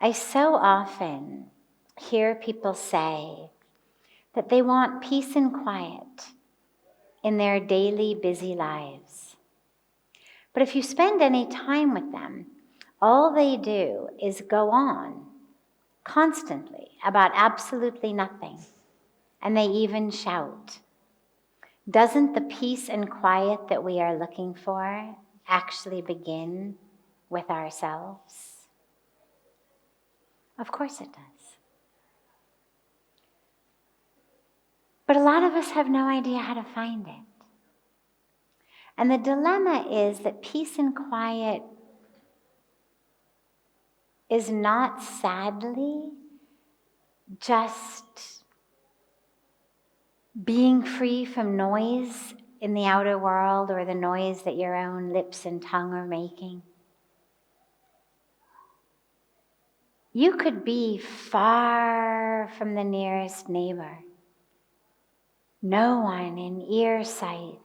I so often hear people say that they want peace and quiet in their daily busy lives. But if you spend any time with them, all they do is go on constantly about absolutely nothing, and they even shout. Doesn't the peace and quiet that we are looking for actually begin with ourselves? Of course it does. But a lot of us have no idea how to find it. And the dilemma is that peace and quiet is not, sadly, just being free from noise in the outer world or the noise that your own lips and tongue are making. You could be far from the nearest neighbor, no one in ear sight.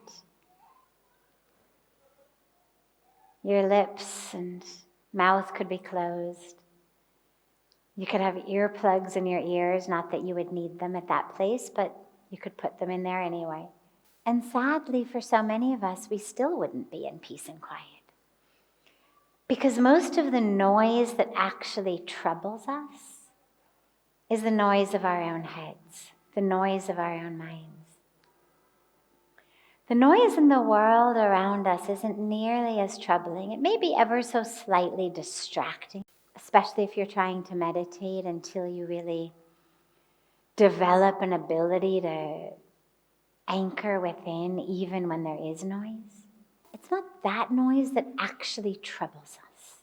Your lips and mouth could be closed. You could have earplugs in your ears, not that you would need them at that place, but you could put them in there anyway. And sadly, for so many of us, we still wouldn't be in peace and quiet. Because most of the noise that actually troubles us is the noise of our own heads, the noise of our own minds. The noise in the world around us isn't nearly as troubling. It may be ever so slightly distracting, especially if you're trying to meditate until you really develop an ability to anchor within even when there is noise. It's not that noise that actually troubles us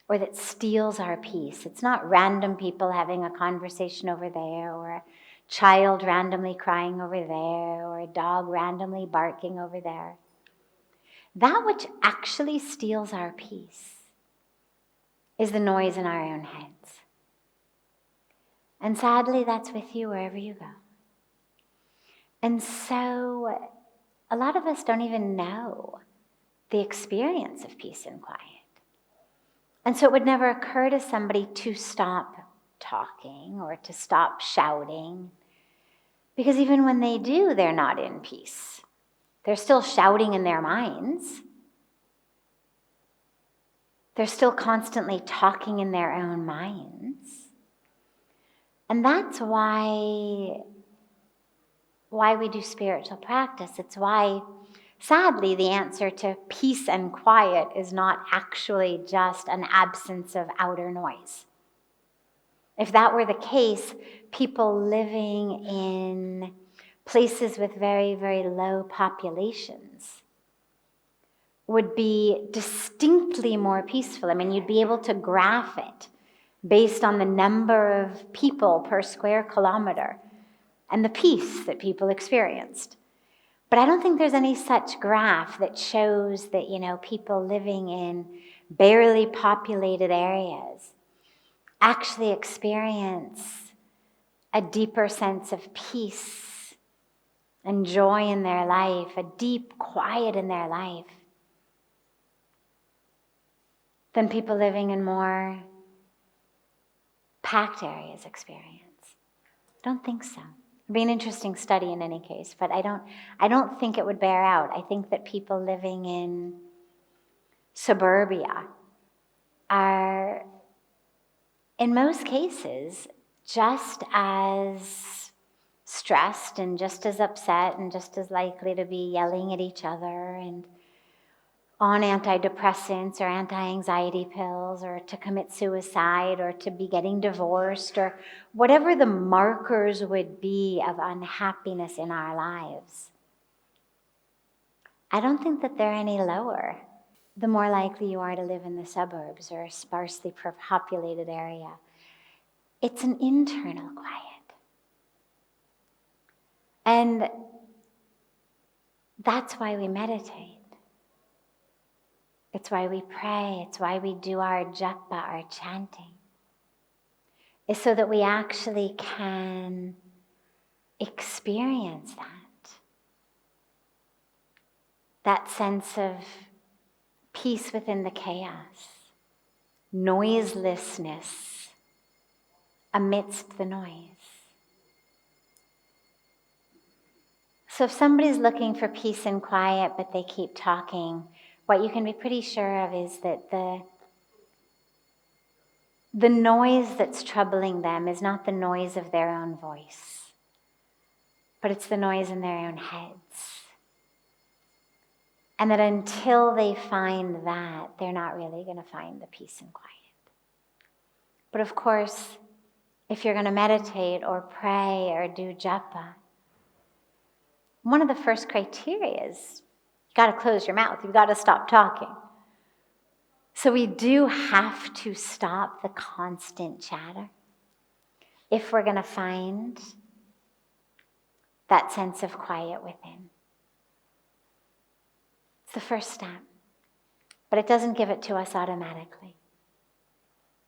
or that steals our peace. It's not random people having a conversation over there, or a child randomly crying over there, or a dog randomly barking over there. That which actually steals our peace is the noise in our own heads. And sadly, that's with you wherever you go. And so a lot of us don't even know the experience of peace and quiet. And so it would never occur to somebody to stop talking or to stop shouting, because even when they do, they're not in peace. They're still shouting in their minds. They're still constantly talking in their own minds. And that's why we do spiritual practice. It's why, sadly, the answer to peace and quiet is not actually just an absence of outer noise. If that were the case, people living in places with very, very low populations would be distinctly more peaceful. I mean, you'd be able to graph it based on the number of people per square kilometer and the peace that people experienced. But I don't think there's any such graph that shows that, people living in barely populated areas actually experience a deeper sense of peace and joy in their life, a deep quiet in their life, than people living in more packed areas experience. I don't think so. It'd be an interesting study in any case, but I don't think it would bear out. I think that people living in suburbia are, in most cases, just as stressed and just as upset and just as likely to be yelling at each other and on antidepressants or anti-anxiety pills, or to commit suicide, or to be getting divorced, or whatever the markers would be of unhappiness in our lives. I don't think that they're any lower the more likely you are to live in the suburbs or a sparsely populated area. It's an internal quiet. And that's why we meditate. It's why we pray. It's why we do our japa, our chanting. It's so that we actually can experience that sense of peace within the chaos, noiselessness amidst the noise. So if somebody's looking for peace and quiet, but they keep talking, what you can be pretty sure of is that the noise that's troubling them is not the noise of their own voice, but it's the noise in their own heads. And that until they find that, they're not really going to find the peace and quiet. But of course, if you're going to meditate or pray or do japa, one of the first criteria is you got to close your mouth. You've got to stop talking. So we do have to stop the constant chatter if we're going to find that sense of quiet within. It's the first step, but it doesn't give it to us automatically.